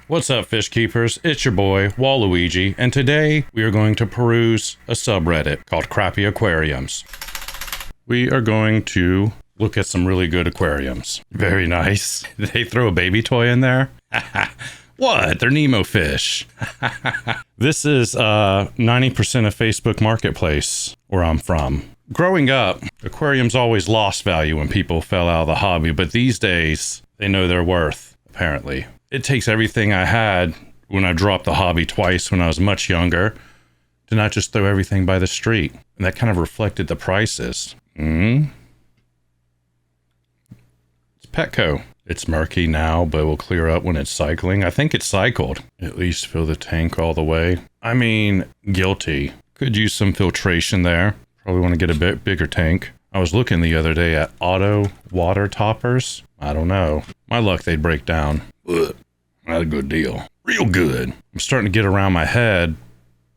What's up, fish keepers? It's your boy, Waluigi, and today we are going to peruse a subreddit called Crappy Aquariums. We are going to look at some really good aquariums. Very nice. Did they throw a baby toy in there? What? They're Nemo fish. This is 90% of Facebook Marketplace, where I'm from. Growing up, aquariums always lost value when people fell out of the hobby, but these days, they know their worth, apparently. It takes everything I had when I dropped the hobby twice when I was much younger to not just throw everything by the street. And that kind of reflected the prices. It's Petco. It's murky now, but will clear up when it's cycling. I think it's cycled. At least fill the tank all the way. I mean, guilty. Could use some filtration there. Probably want to get a bit bigger tank. I was looking the other day at auto water toppers. I don't know. My luck, they'd break down. Ugh. Not a good deal. Real good. I'm starting to get around my head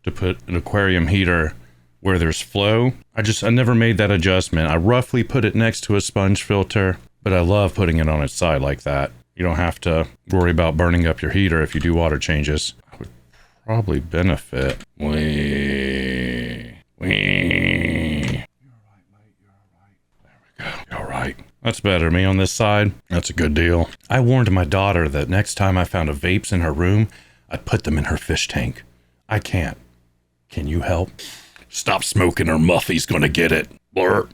to put an aquarium heater where there's flow. I never made that adjustment. I roughly put it next to a sponge filter, but I love putting it on its side like that. You don't have to worry about burning up your heater if you do water changes. I would probably benefit. Wee. You're all right, mate. You're all right. There we go. You're all right. That's better. Me on this side. That's a good deal. I warned my daughter that next time I found a vapes in her room, I'd put them in her fish tank. I can't. Can you help? Stop smoking or Muffy's gonna get it. Blur.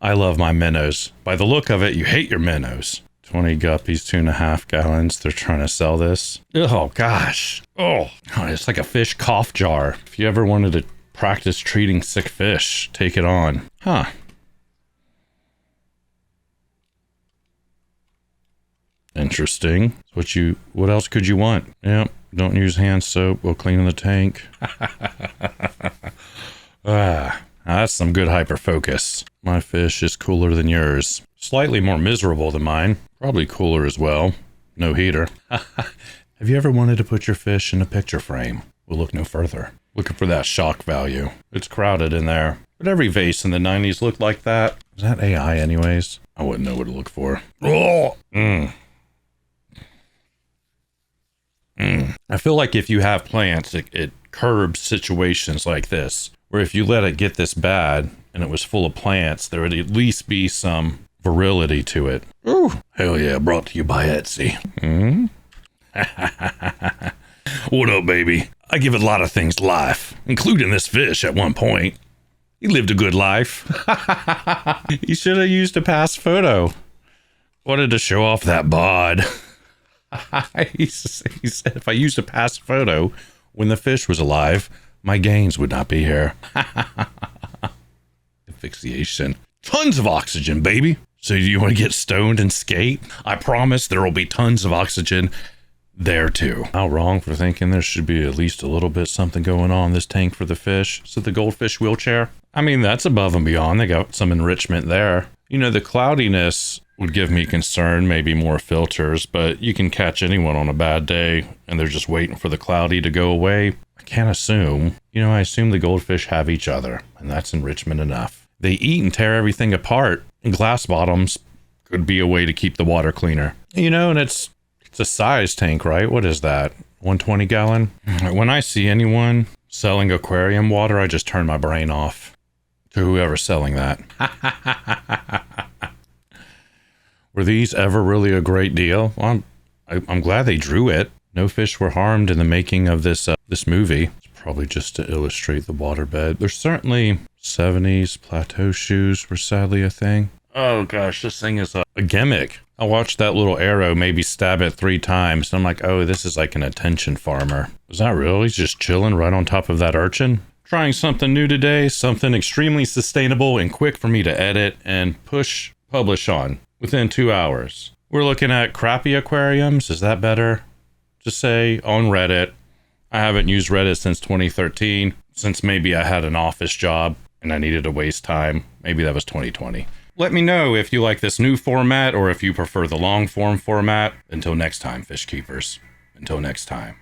I love my minnows. By the look of it, you hate your minnows. 20 guppies, 2.5 gallons. They're trying to sell this. Oh, gosh. Oh, it's like a fish cough jar. If you ever wanted to practice treating sick fish, take it on. Huh. Interesting. What else could you want? Yep. Don't use hand soap. We'll clean the tank. That's some good hyperfocus. My fish is cooler than yours. Slightly more miserable than mine. Probably cooler as well. No heater. Have you ever wanted to put your fish in a picture frame? We'll look no further. Looking for that shock value. It's crowded in there. But every vase in the 90s looked like that. Is that AI anyways? I wouldn't know what to look for. Oh! I feel like if you have plants, it curbs situations like this. Where if you let it get this bad and it was full of plants, there would at least be some virility to it. Ooh, hell yeah, brought to you by Etsy. What up, baby? I give a lot of things life, including this fish at one point. He lived a good life. He should have used a past photo. Wanted to show off that bod. He said if I used a past photo when the fish was alive, my gains would not be here. Asphyxiation. Tons of oxygen, baby. So do you want to get stoned and skate? I promise there will be tons of oxygen there too. How wrong for thinking there should be at least a little bit something going on in this tank for the fish. So the goldfish wheelchair? I mean, that's above and beyond. They got some enrichment there. You know, the cloudiness would give me concern, maybe more filters, but you can catch anyone on a bad day and they're just waiting for the cloudy to go away. I can't assume. You know, I assume the goldfish have each other, and that's enrichment enough. They eat and tear everything apart, and glass bottoms could be a way to keep the water cleaner. You know, and it's a size tank, right? What is that? 120 gallon? When I see anyone selling aquarium water, I just turn my brain off to whoever's selling that. Were these ever really a great deal? Well, I'm glad they drew it. No fish were harmed in the making of this movie. It's probably just to illustrate the waterbed. There's certainly 70s plateau shoes were sadly a thing. Oh gosh, this thing is a gimmick. I watched that little arrow maybe stab it 3 times. And I'm like, oh, this is like an attention farmer. Is that real? He's just chilling right on top of that urchin? Trying something new today, something extremely sustainable and quick for me to edit and publish on within 2 hours. We're looking at Crappy Aquariums. Is that better? Just say on Reddit. I haven't used Reddit since 2013, since maybe I had an office job and I needed to waste time. Maybe that was 2020. Let me know if you like this new format or if you prefer the long form format. Until next time, fish keepers. Until next time.